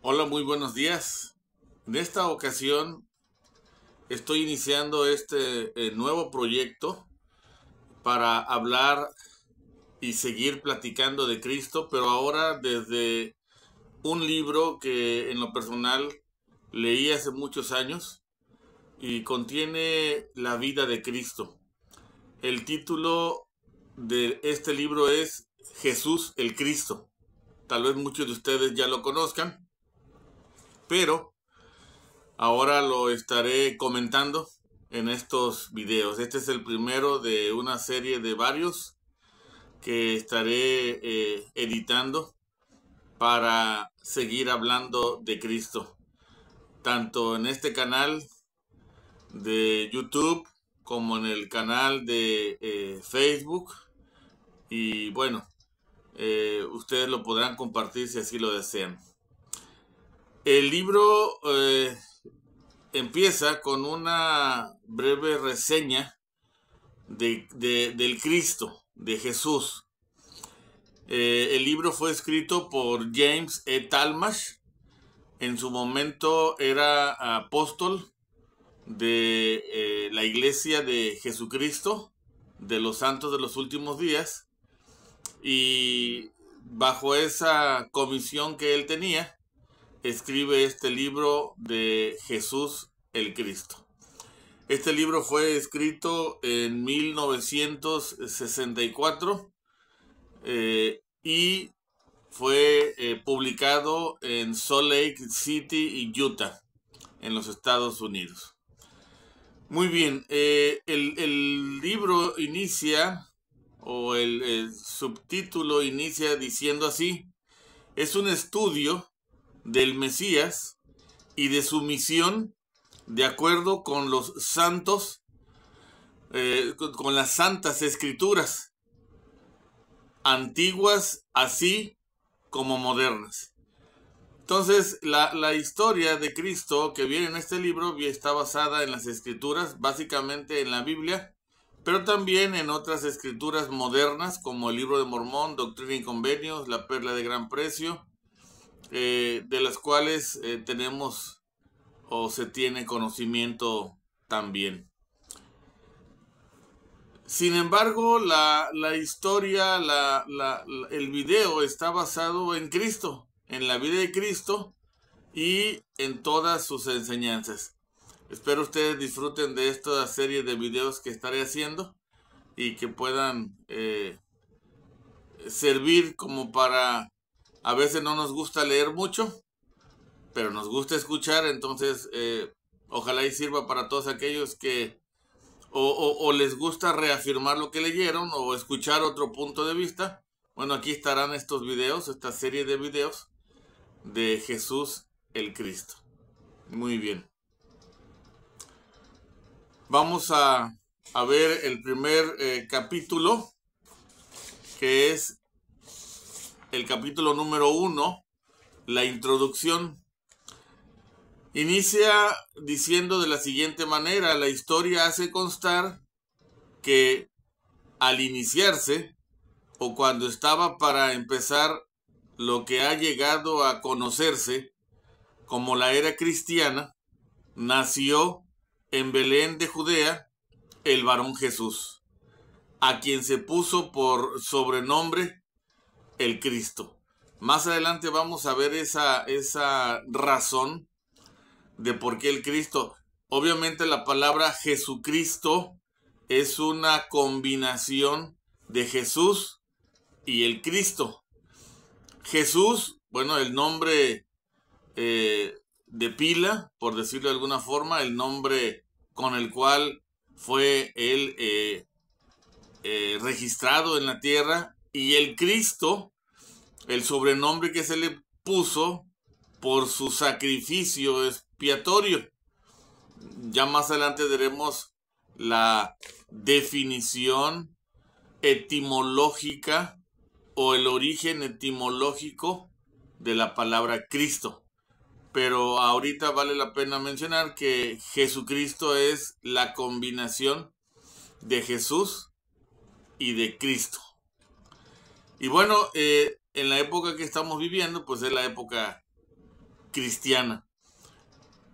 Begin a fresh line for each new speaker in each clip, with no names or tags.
Hola, muy buenos días. En esta ocasión estoy iniciando este nuevo proyecto para hablar y seguir platicando de Cristo, pero ahora desde un libro que en lo personal leí hace muchos años y contiene la vida de Cristo. El título de este libro es Jesús el Cristo. Tal vez muchos de ustedes ya lo conozcan, pero ahora lo estaré comentando en estos videos. Este es el primero de una serie de varios que estaré editando para seguir hablando de Cristo, tanto en este canal de YouTube como en el canal de Facebook. Y bueno, ustedes lo podrán compartir si así lo desean. El libro empieza con una breve reseña del Cristo, de Jesús. El libro fue escrito por James E. Talmage. En su momento era apóstol de la Iglesia de Jesucristo, de los Santos de los Últimos Días. Y bajo esa comisión que él tenía, escribe este libro de Jesús el Cristo. Este libro fue escrito en 1964 y fue publicado en Salt Lake City y Utah, en los Estados Unidos. Muy bien, el libro inicia, o el subtítulo inicia diciendo así: es un estudio del Mesías y de su misión de acuerdo con los santos, con las santas escrituras, antiguas así como modernas. Entonces, la historia de Cristo que viene en este libro está basada en las escrituras, básicamente en la Biblia, pero también en otras escrituras modernas como el Libro de Mormón, Doctrina y Convenios, La Perla de Gran Precio, de las cuales tenemos o se tiene conocimiento también. Sin embargo, la historia, el video está basado en Cristo, en la vida de Cristo y en todas sus enseñanzas. Espero ustedes disfruten de esta serie de videos que estaré haciendo y que puedan servir como para... A veces no nos gusta leer mucho, pero nos gusta escuchar, entonces ojalá y sirva para todos aquellos que o les gusta reafirmar lo que leyeron o escuchar otro punto de vista. Bueno, aquí estarán estos videos, esta serie de videos de Jesús el Cristo. Muy bien. Vamos a ver el primer capítulo, que es el capítulo número 1, la introducción. Inicia diciendo de la siguiente manera: la historia hace constar que al iniciarse o cuando estaba para empezar lo que ha llegado a conocerse como la era cristiana, nació en Belén de Judea el varón Jesús, a quien se puso por sobrenombre el Cristo. Más adelante vamos a ver esa razón de por qué el Cristo. Obviamente la palabra Jesucristo es una combinación de Jesús y el Cristo. Jesús, bueno, el nombre de pila, por decirlo de alguna forma, el nombre con el cual fue él registrado en la tierra, y el Cristo, el sobrenombre que se le puso por su sacrificio expiatorio. Ya más adelante veremos la definición etimológica o el origen etimológico de la palabra Cristo. Pero ahorita vale la pena mencionar que Jesucristo es la combinación de Jesús y de Cristo. Y bueno, en la época que estamos viviendo, pues es la época cristiana.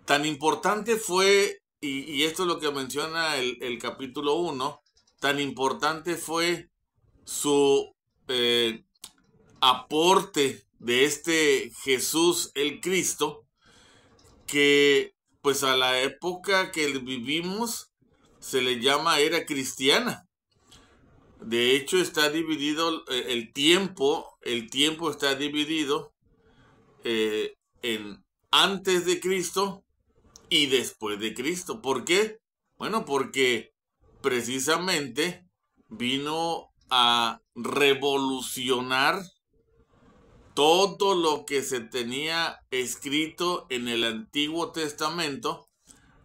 Tan importante fue, y esto es lo que menciona el capítulo 1, tan importante fue su aporte de este Jesús el Cristo, que pues a la época que vivimos se le llama era cristiana. De hecho está dividido el tiempo está dividido en antes de Cristo y después de Cristo. ¿Por qué? Bueno, porque precisamente vino a revolucionar todo lo que se tenía escrito en el Antiguo Testamento,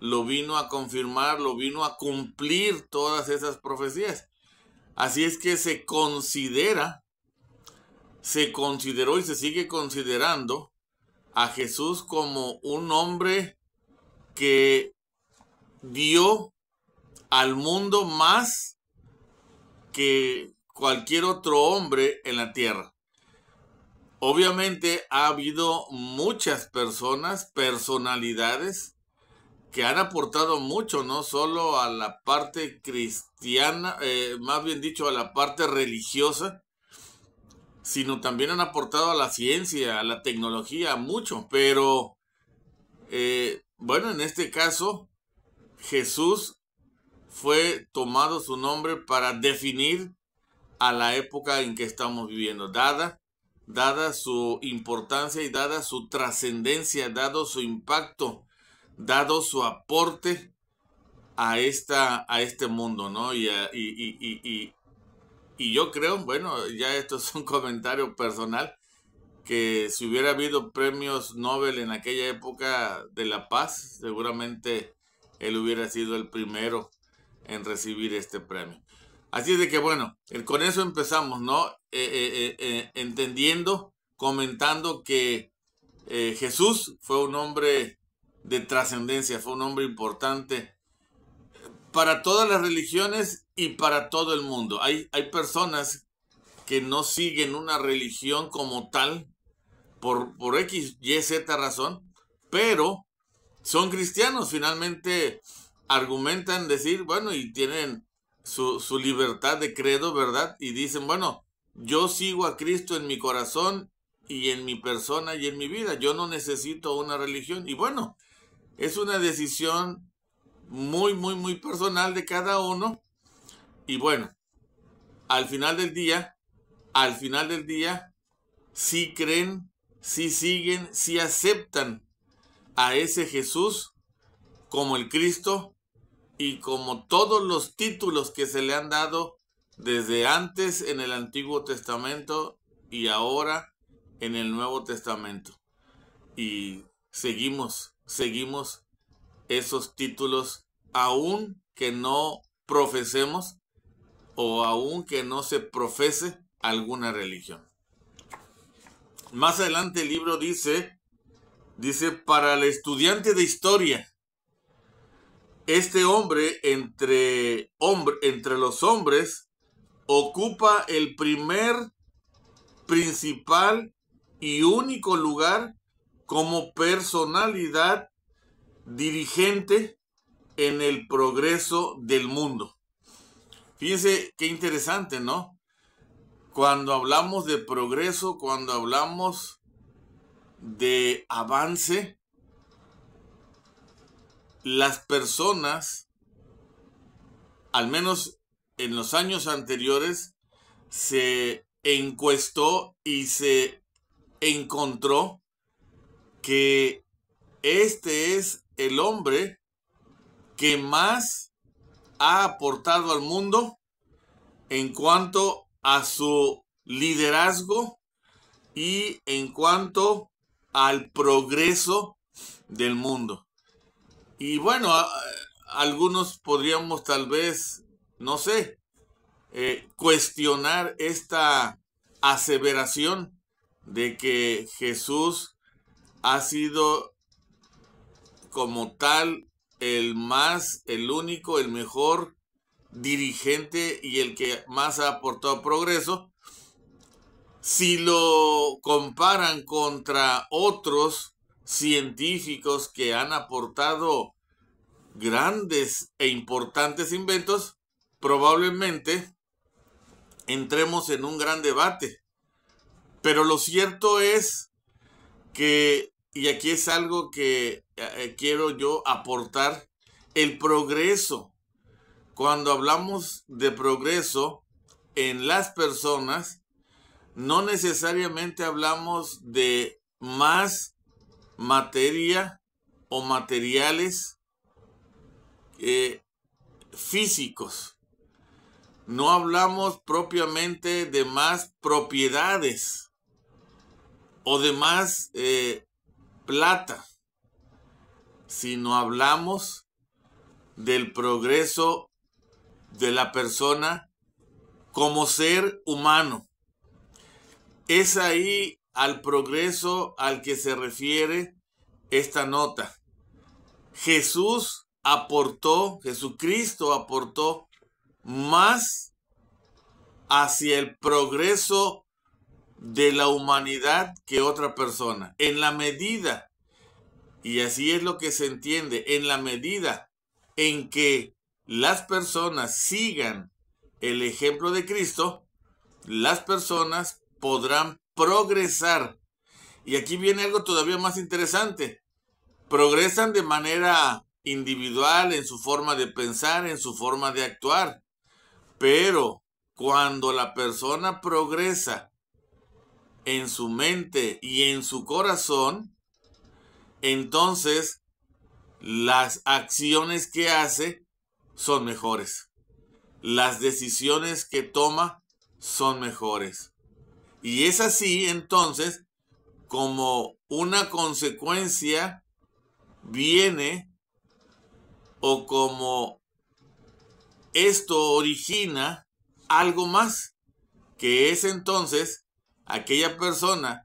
lo vino a confirmar, lo vino a cumplir todas esas profecías. Así es que se consideró y se sigue considerando a Jesús como un hombre que dio al mundo más que cualquier otro hombre en la tierra. Obviamente ha habido muchas personalidades que han aportado mucho, no solo a la parte cristiana, más bien dicho a la parte religiosa, sino también han aportado a la ciencia, a la tecnología, mucho. Pero bueno, en este caso Jesús fue tomado su nombre para definir a la época en que estamos viviendo, dada su importancia y dada su trascendencia, dado su impacto, dado su aporte a este mundo, ¿no? Y yo creo, bueno, ya esto es un comentario personal, que si hubiera habido premios Nobel en aquella época de la paz, seguramente él hubiera sido el primero en recibir este premio. Así es de que, bueno, con eso empezamos, ¿no? Entendiendo, comentando que Jesús fue un hombre de trascendencia, fue un hombre importante para todas las religiones y para todo el mundo. Hay personas que no siguen una religión como tal por X, Y, Z razón, pero son cristianos, finalmente argumentan decir, bueno, y tienen su libertad de credo, ¿verdad? Y dicen, bueno, yo sigo a Cristo en mi corazón y en mi persona y en mi vida, yo no necesito una religión. Y bueno, es una decisión muy, muy, muy personal de cada uno. Y bueno, al final del día, sí creen, sí siguen, sí aceptan a ese Jesús como el Cristo y como todos los títulos que se le han dado desde antes en el Antiguo Testamento y ahora en el Nuevo Testamento. Y seguimos esos títulos aun que no profesemos o aun que no se profese alguna religión. Más adelante el libro dice para el estudiante de historia, este hombre entre los hombres ocupa el principal y único lugar como personalidad dirigente en el progreso del mundo. Fíjense qué interesante, ¿no? Cuando hablamos de progreso, cuando hablamos de avance, las personas, al menos en los años anteriores, se encuestó y se encontró que este es el hombre que más ha aportado al mundo en cuanto a su liderazgo y en cuanto al progreso del mundo. Y bueno, algunos podríamos tal vez, no sé, cuestionar esta aseveración de que Jesús ha sido como tal el único, el mejor dirigente y el que más ha aportado progreso, si lo comparan contra otros científicos que han aportado grandes e importantes inventos, probablemente entremos en un gran debate. Pero lo cierto es que, y aquí es algo que quiero yo aportar, el progreso. Cuando hablamos de progreso en las personas, no necesariamente hablamos de más materia o materiales físicos. No hablamos propiamente de más propiedades o de más plata, sino hablamos del progreso de la persona como ser humano. Es ahí al progreso al que se refiere esta nota. Jesucristo aportó más hacia el progreso de la humanidad que otra persona. En la medida, y así es lo que se entiende, en la medida en que las personas sigan el ejemplo de Cristo, las personas podrán progresar. Y aquí viene algo todavía más interesante. Progresan de manera individual, en su forma de pensar, en su forma de actuar. Pero cuando la persona progresa en su mente y en su corazón, entonces las acciones que hace son mejores. Las decisiones que toma son mejores. Y es así, entonces, como una consecuencia viene, o como esto origina algo más, que es entonces aquella persona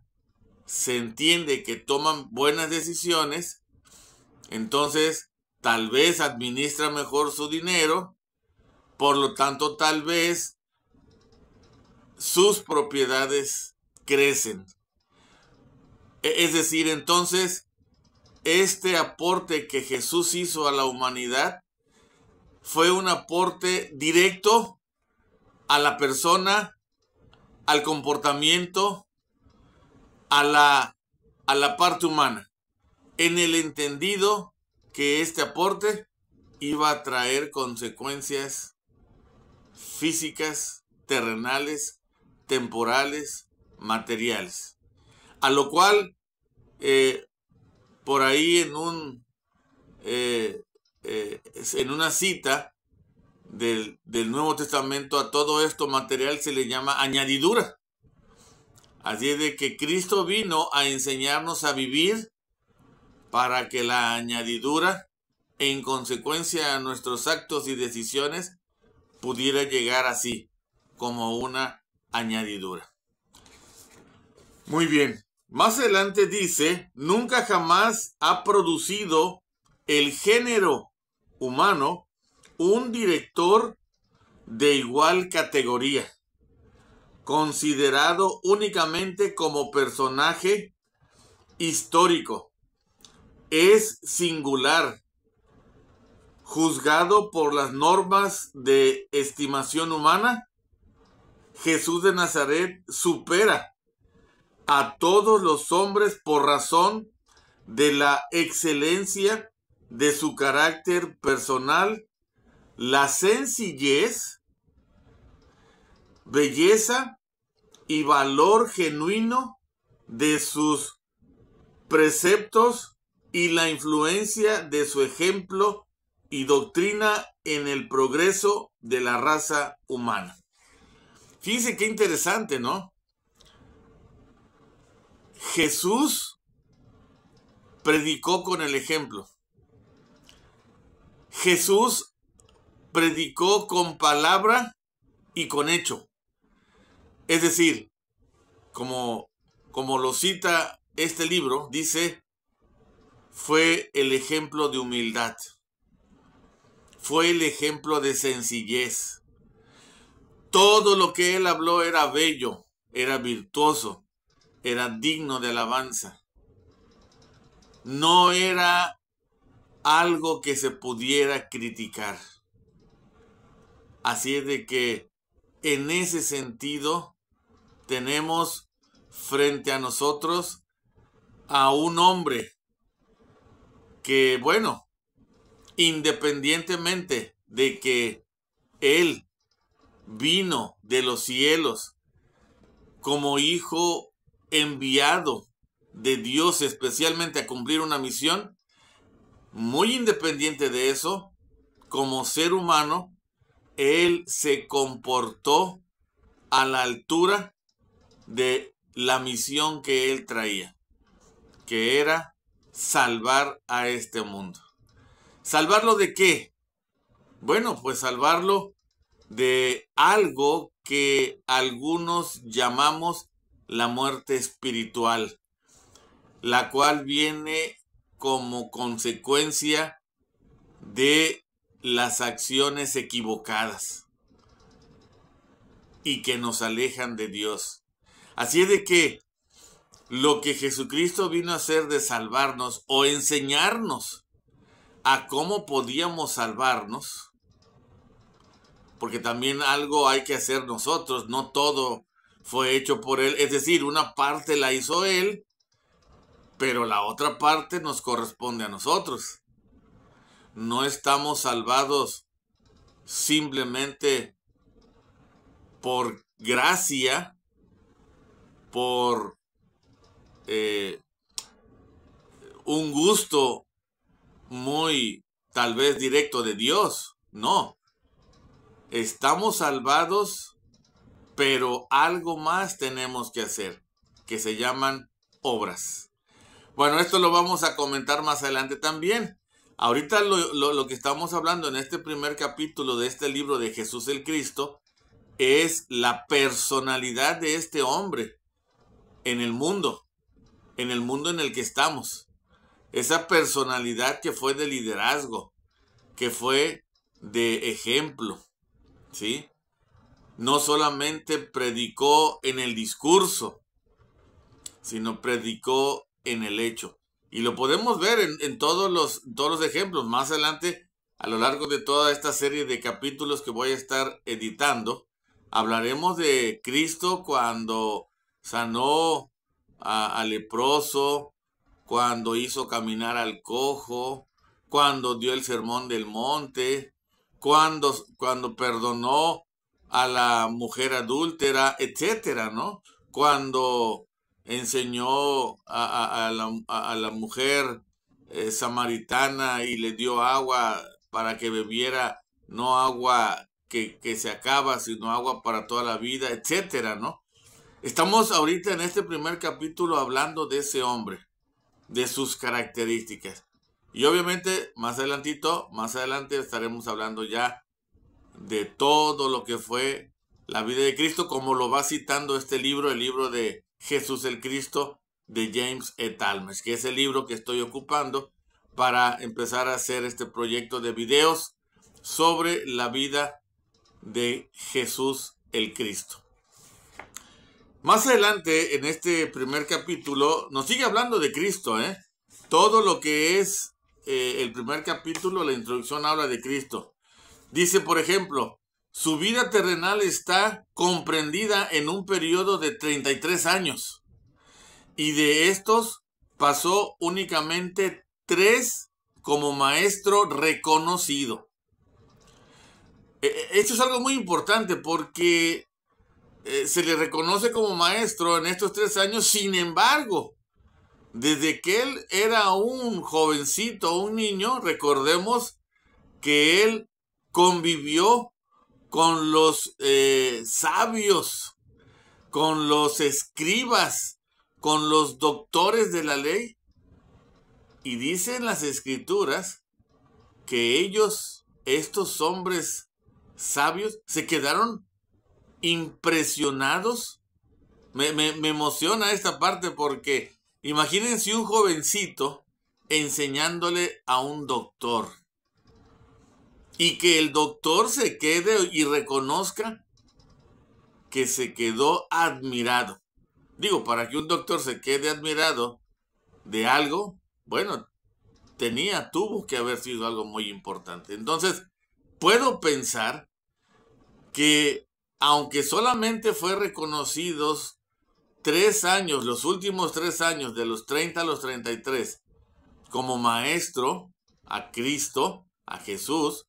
se entiende que toman buenas decisiones, entonces tal vez administra mejor su dinero, por lo tanto tal vez sus propiedades crecen. Es decir, entonces, este aporte que Jesús hizo a la humanidad fue un aporte directo a la persona, al comportamiento, a la parte humana, en el entendido que este aporte iba a traer consecuencias físicas, terrenales, temporales, materiales. A lo cual, por ahí en una cita del Nuevo Testamento, a todo esto material se le llama añadidura. Así es de que Cristo vino a enseñarnos a vivir para que la añadidura, en consecuencia a nuestros actos y decisiones, pudiera llegar así, como una añadidura. Muy bien. Más adelante dice, nunca jamás ha producido el género humano un director de igual categoría, considerado únicamente como personaje histórico. Es singular, juzgado por las normas de estimación humana. Jesús de Nazaret supera a todos los hombres por razón de la excelencia de su carácter personal, la sencillez, belleza y valor genuino de sus preceptos y la influencia de su ejemplo y doctrina en el progreso de la raza humana. Fíjense qué interesante, ¿no? Jesús predicó con el ejemplo. Jesús predicó con palabra y con hecho. Es decir, como lo cita este libro, dice, fue el ejemplo de humildad. Fue el ejemplo de sencillez. Todo lo que él habló era bello, era virtuoso, era digno de alabanza. no era algo que se pudiera criticar. Así es de que en ese sentido tenemos frente a nosotros a un hombre que, bueno, independientemente de que él vino de los cielos como hijo enviado de Dios especialmente a cumplir una misión, muy independiente de eso, como ser humano, él se comportó a la altura de la misión que él traía, que era salvar a este mundo. ¿Salvarlo de qué? Bueno, pues salvarlo de algo que algunos llamamos la muerte espiritual, la cual viene como consecuencia de las acciones equivocadas y que nos alejan de Dios. Así es de que lo que Jesucristo vino a hacer de salvarnos o enseñarnos a cómo podíamos salvarnos, porque también algo hay que hacer nosotros, no todo fue hecho por Él, es decir, una parte la hizo Él, pero la otra parte nos corresponde a nosotros. No estamos salvados simplemente por gracia, por un gusto muy tal vez directo de Dios. No, estamos salvados, pero algo más tenemos que hacer, que se llaman obras. Bueno, esto lo vamos a comentar más adelante también. Ahorita lo que estamos hablando en este primer capítulo de este libro de Jesús el Cristo es la personalidad de este hombre en el mundo en el que estamos. Esa personalidad que fue de liderazgo, que fue de ejemplo, ¿sí? No solamente predicó en el discurso, sino predicó en el hecho. Y lo podemos ver en todos los ejemplos. Más adelante, a lo largo de toda esta serie de capítulos que voy a estar editando, hablaremos de Cristo cuando sanó al leproso, cuando hizo caminar al cojo, cuando dio el sermón del monte, cuando perdonó a la mujer adúltera, etcétera, ¿no? Cuando enseñó a la mujer samaritana y le dio agua para que bebiera, no agua que se acaba, sino agua para toda la vida, etcétera, ¿no? Estamos ahorita en este primer capítulo hablando de ese hombre, de sus características. Y obviamente más adelante estaremos hablando ya de todo lo que fue la vida de Cristo, como lo va citando este libro, el libro de Jesús el Cristo de James E. Talmage, que es el libro que estoy ocupando para empezar a hacer este proyecto de videos sobre la vida de Jesús el Cristo. Más adelante, en este primer capítulo, nos sigue hablando de Cristo, ¿eh? Todo lo que es el primer capítulo, la introducción habla de Cristo. Dice, por ejemplo, su vida terrenal está comprendida en un periodo de 33 años. Y de estos pasó únicamente 3 como maestro reconocido. Esto es algo muy importante porque se le reconoce como maestro en estos 3 años. Sin embargo, desde que él era un jovencito, un niño, recordemos que él convivió con los sabios, con los escribas, con los doctores de la ley. Y dicen las escrituras que ellos, estos hombres sabios, se quedaron impresionados. Me emociona esta parte porque imagínense un jovencito enseñándole a un doctor y que el doctor se quede y reconozca que se quedó admirado. Digo, para que un doctor se quede admirado de algo, bueno, tuvo que haber sido algo muy importante. Entonces, puedo pensar que aunque solamente fue reconocidos 3 años, los últimos 3 años, de los 30 a los 33, como maestro a Cristo, a Jesús,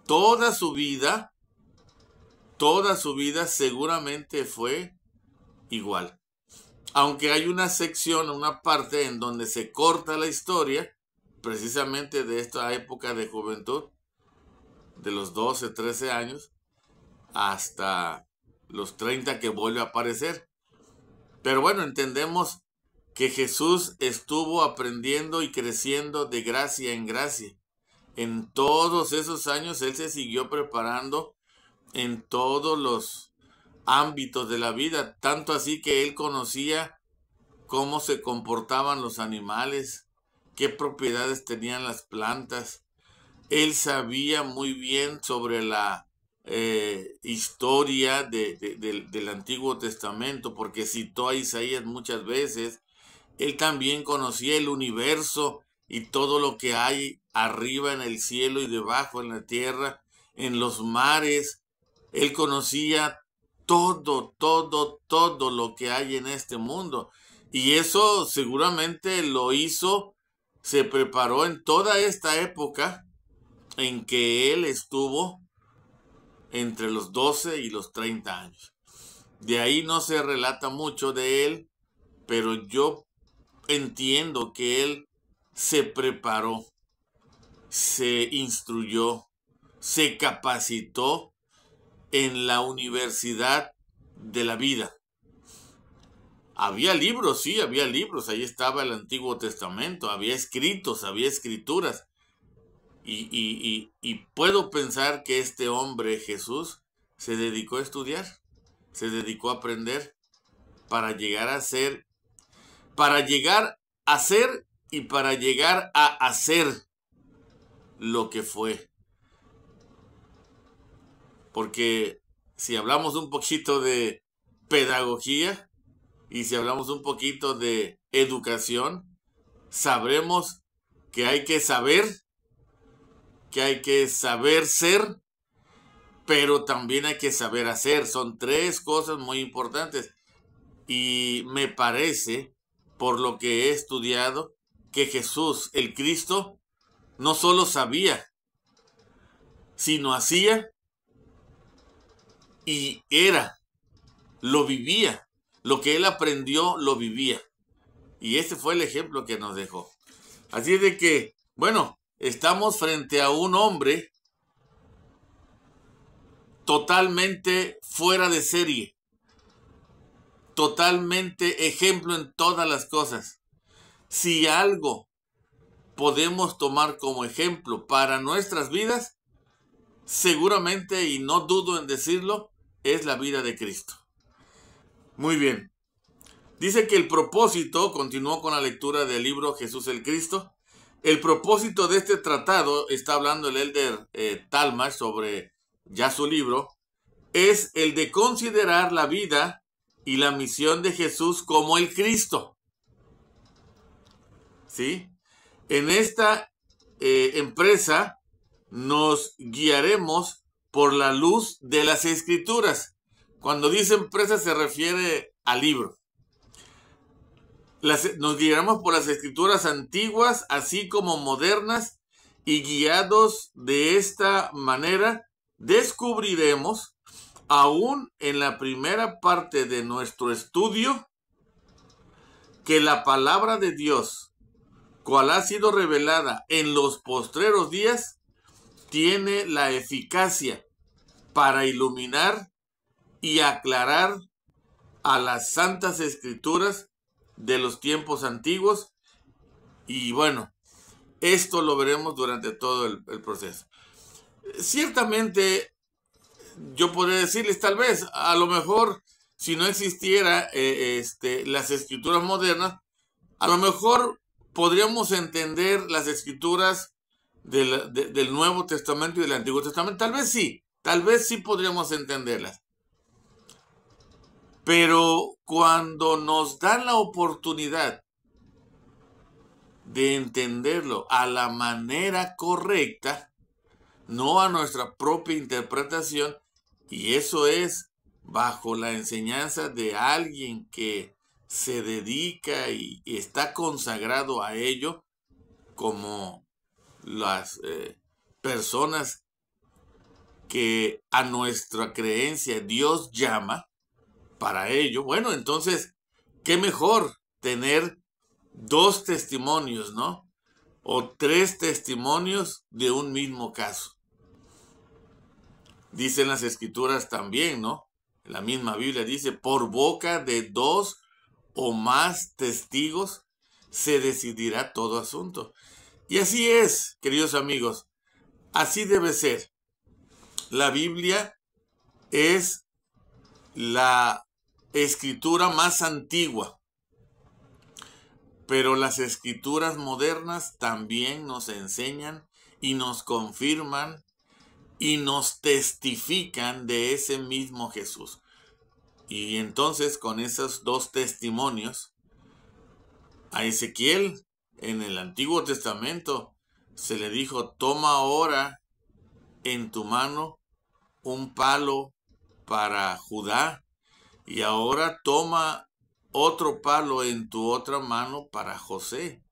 toda su vida seguramente fue igual. Aunque hay una sección, una parte en donde se corta la historia, precisamente de esta época de juventud, de los 12, 13 años, hasta los 30 que vuelve a aparecer. Pero bueno, entendemos que Jesús estuvo aprendiendo y creciendo de gracia en gracia. En todos esos años Él se siguió preparando en todos los ámbitos de la vida, tanto así que Él conocía cómo se comportaban los animales, qué propiedades tenían las plantas. Él sabía muy bien sobre la historia del Antiguo Testamento, porque citó a Isaías muchas veces. Él también conocía el universo y todo lo que hay arriba en el cielo y debajo en la tierra, en los mares. Él conocía todo lo que hay en este mundo. Y eso seguramente lo hizo, se preparó en toda esta época en que él estuvo entre los 12 y los 30 años. De ahí no se relata mucho de él, pero yo entiendo que él se preparó, se instruyó, se capacitó en la universidad de la vida. Había libros, sí, había libros, ahí estaba el Antiguo Testamento, había escritos, había escrituras. Y puedo pensar que este hombre, Jesús, se dedicó a estudiar, se dedicó a aprender para llegar a ser, para llegar a ser y para llegar a hacer lo que fue. Porque si hablamos un poquito de pedagogía y si hablamos un poquito de educación, sabremos que hay que saber ser, pero también hay que saber hacer. Son 3 cosas muy importantes. Y me parece, por lo que he estudiado, que Jesús, el Cristo, no solo sabía, sino hacía y lo vivía. Lo que él aprendió, lo vivía. Y ese fue el ejemplo que nos dejó. Así es de que, bueno, estamos frente a un hombre totalmente fuera de serie, totalmente ejemplo en todas las cosas. Si algo podemos tomar como ejemplo para nuestras vidas, seguramente, y no dudo en decirlo, es la vida de Cristo. Muy bien. Dice que el propósito, continuó con la lectura del libro Jesús el Cristo, el propósito de este tratado, está hablando el elder Talmage sobre ya su libro, es el de considerar la vida y la misión de Jesús como el Cristo. ¿Sí? En esta empresa nos guiaremos por la luz de las Escrituras. Cuando dice empresa se refiere al libro. Nos guiaremos por las Escrituras antiguas, así como modernas, y guiados de esta manera, descubriremos, aún en la primera parte de nuestro estudio, que la palabra de Dios, cual ha sido revelada en los postreros días, tiene la eficacia para iluminar y aclarar a las santas Escrituras de los tiempos antiguos. Y bueno, esto lo veremos durante todo el proceso. Ciertamente, yo podría decirles, tal vez, a lo mejor, si no existiera las Escrituras modernas, a lo mejor podríamos entender las Escrituras del Nuevo Testamento y del Antiguo Testamento. Tal vez sí podríamos entenderlas. Pero cuando nos dan la oportunidad de entenderlo a la manera correcta, no a nuestra propia interpretación, y eso es bajo la enseñanza de alguien que se dedica y está consagrado a ello, como las personas que a nuestra creencia Dios llama para ello. Bueno, entonces, qué mejor tener 2 testimonios, ¿no? O 3 testimonios de un mismo caso. Dicen las escrituras también, ¿no? La misma Biblia dice, por boca de 2 o más testigos se decidirá todo asunto. Y así es, queridos amigos, así debe ser. La Biblia es la escritura más antigua, pero las escrituras modernas también nos enseñan y nos confirman y nos testifican de ese mismo Jesús. Y entonces, con esos 2 testimonios, a Ezequiel en el Antiguo Testamento se le dijo, toma ahora en tu mano un palo para Judá, y ahora toma otro palo en tu otra mano para José.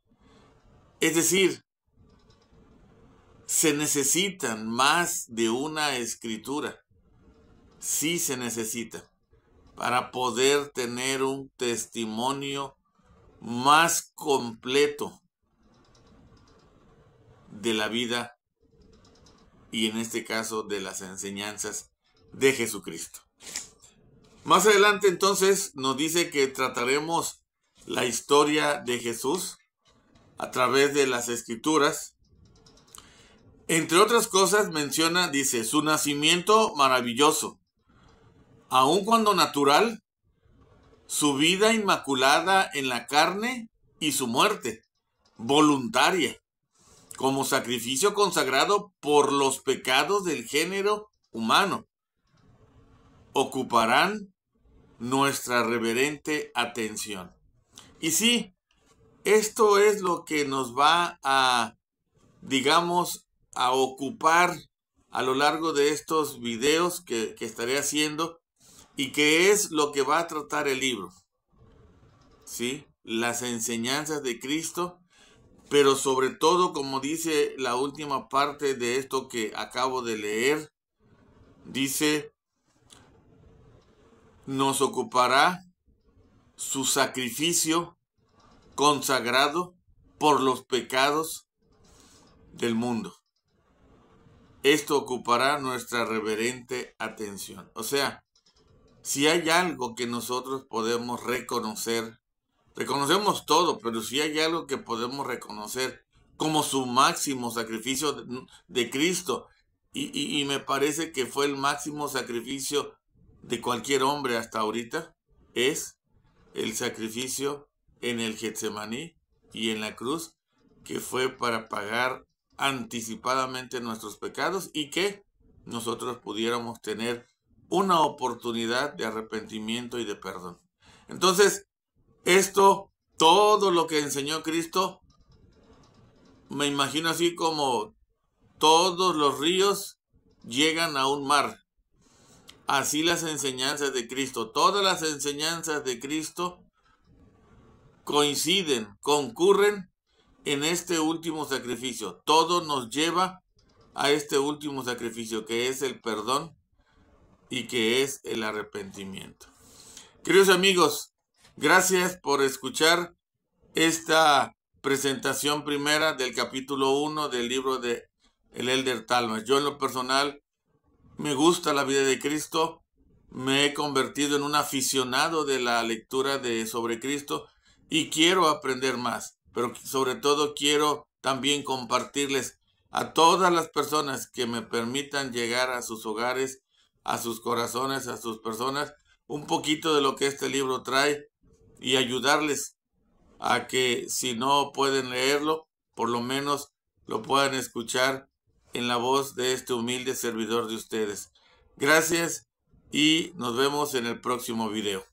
Es decir, se necesitan más de una escritura. Sí se necesita para poder tener un testimonio más completo de la vida y en este caso de las enseñanzas de Jesucristo. Más adelante entonces nos dice que trataremos la historia de Jesús a través de las escrituras. Entre otras cosas menciona, dice, su nacimiento maravilloso, aun cuando natural, su vida inmaculada en la carne y su muerte voluntaria, como sacrificio consagrado por los pecados del género humano, ocuparán nuestra reverente atención. Y sí, esto es lo que nos va a, digamos, a ocupar a lo largo de estos videos que estaré haciendo, y que es lo que va a tratar el libro, ¿sí? Las enseñanzas de Cristo, pero sobre todo, como dice la última parte de esto que acabo de leer, dice, nos ocupará su sacrificio consagrado por los pecados del mundo. Esto ocupará nuestra reverente atención. O sea, si hay algo que nosotros podemos reconocer, reconocemos todo, pero si hay algo que podemos reconocer como su máximo sacrificio de Cristo, y me parece que fue el máximo sacrificio de cualquier hombre hasta ahorita, es el sacrificio en el Getsemaní y en la cruz, que fue para pagar anticipadamente nuestros pecados y que nosotros pudiéramos tener una oportunidad de arrepentimiento y de perdón. Entonces, esto, todo lo que enseñó Cristo, me imagino así como todos los ríos llegan a un mar. Así las enseñanzas de Cristo, todas las enseñanzas de Cristo coinciden, concurren en este último sacrificio. Todo nos lleva a este último sacrificio, que es el perdón y que es el arrepentimiento. Queridos amigos, gracias por escuchar esta presentación primera del capítulo 1 del libro de el Elder Talmage. Yo en lo personal me gusta la vida de Cristo, me he convertido en un aficionado de la lectura sobre Cristo y quiero aprender más, pero sobre todo quiero también compartirles a todas las personas que me permitan llegar a sus hogares, a sus corazones, a sus personas, un poquito de lo que este libro trae y ayudarles a que si no pueden leerlo, por lo menos lo puedan escuchar en la voz de este humilde servidor de ustedes. Gracias y nos vemos en el próximo video.